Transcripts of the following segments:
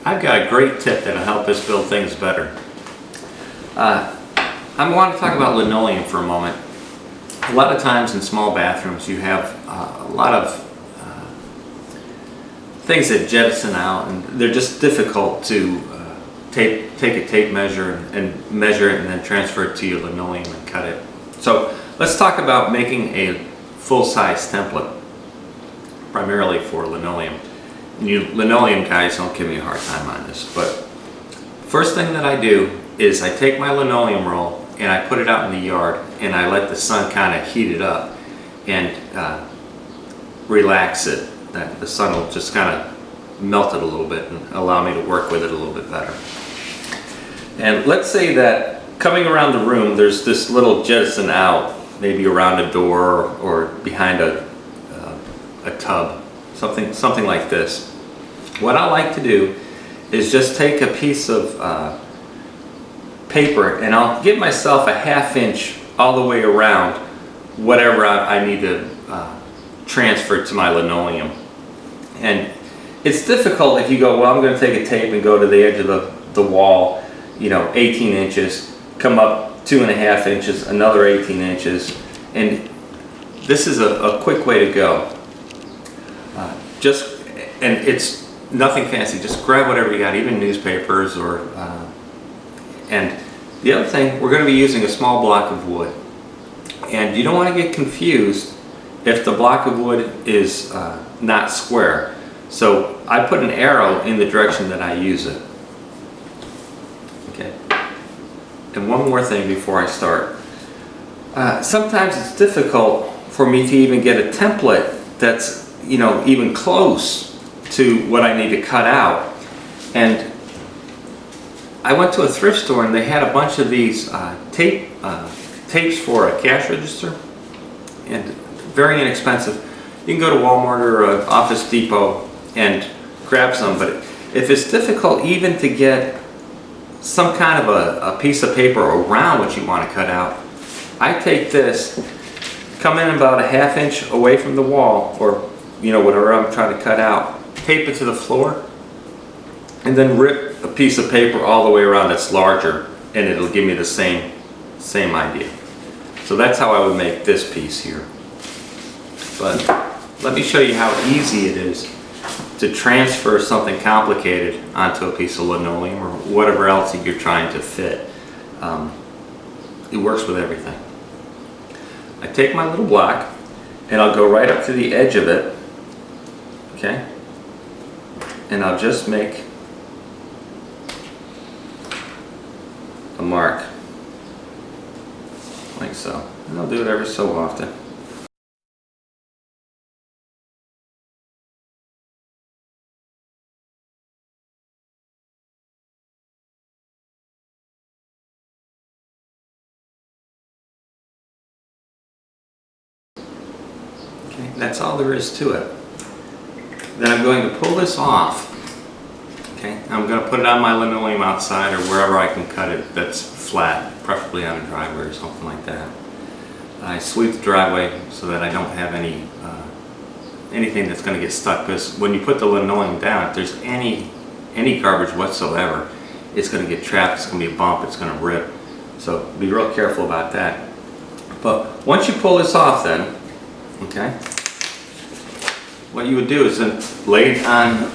I've got a great tip that'll help us build things better. I want to talk about linoleum for a moment. A lot of times in small bathrooms you have a lot of things that jettison out, and they're just difficult to take a tape measure and measure it and then transfer it to your linoleum and cut it. So let's talk about making a full-size template, primarily for linoleum. And you linoleum guys, don't give me a hard time on this, but first thing that I do is I take my linoleum roll and I put it out in the yard and I let the sun kind of heat it up and relax it. That the sun will just kind of melt it a little bit and allow me to work with it a little bit better. And let's say that coming around the room there's this little jettison out, maybe around a door or behind a tub, something like this. What I like to do is just take a piece of paper and I'll give myself a 1/2 inch all the way around whatever I need to transfer to my linoleum. And it's difficult if you go, well, I'm going to take a tape and go to the edge of the wall, 18 inches, come up 2.5 inches, another 18 inches, and this is a quick way to go. And it's nothing fancy, just grab whatever you got, even newspapers or, and the other thing, we're going to be using a small block of wood. And you don't want to get confused if the block of wood is not square. So I put an arrow in the direction that I use it. Okay. And one more thing before I start. Sometimes it's difficult for me to even get a template that's even close to what I need to cut out. And I went to a thrift store and they had a bunch of these tapes for a cash register, and very inexpensive. You can go to Walmart or Office Depot and grab some, but if it's difficult even to get some kind of a piece of paper around what you want to cut out, I take this, come in about a 1/2 inch away from the wall, or whatever I'm trying to cut out, tape it to the floor, and then rip a piece of paper all the way around that's larger, and it'll give me the same idea. So that's how I would make this piece here. But let me show you how easy it is to transfer something complicated onto a piece of linoleum or whatever else that you're trying to fit. It works with everything. I take my little block and I'll go right up to the edge of it, okay? And I'll just make a mark, like so. And I'll do it every so often. Okay, that's all there is to it. Then I'm going to pull this off. Okay, I'm going to put it on my linoleum outside or wherever I can cut it that's flat, preferably on a driveway or something like that. I sweep the driveway so that I don't have anything that's going to get stuck, because when you put the linoleum down, if there's any garbage whatsoever, it's going to get trapped, it's going to be a bump, it's going to rip. So be real careful about that. But once you pull this off then, okay, what you would do is then lay it on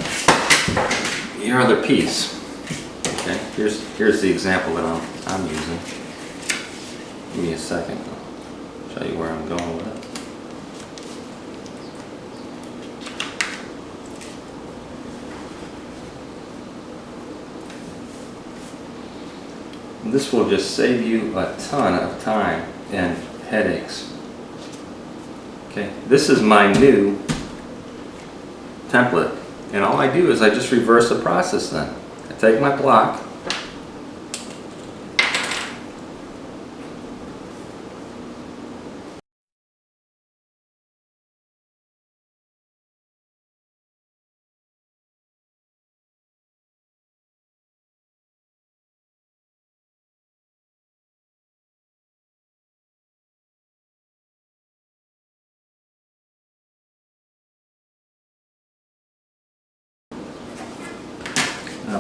your other piece. Okay, here's the example that I'm using. Give me a second. I'll show you where I'm going with it. And this will just save you a ton of time and headaches. Okay, this is my new template, and all I do is I just reverse the process then. I take my block,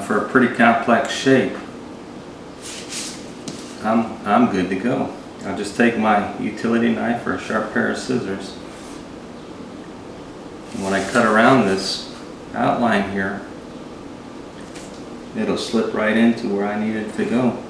for a pretty complex shape, I'm good to go. I'll just take my utility knife or a sharp pair of scissors. And when I cut around this outline here, it'll slip right into where I need it to go.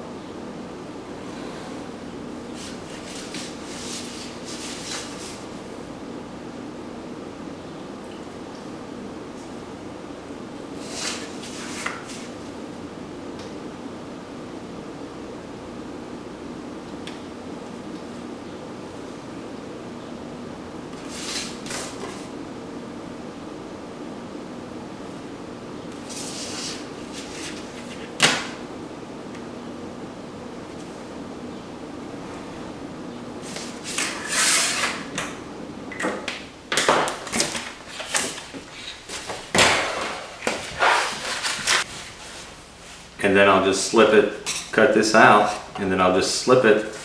And then I'll just slip it, cut this out, and then I'll just slip it.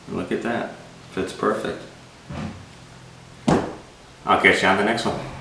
And look at that, fits perfect. I'll catch you on the next one.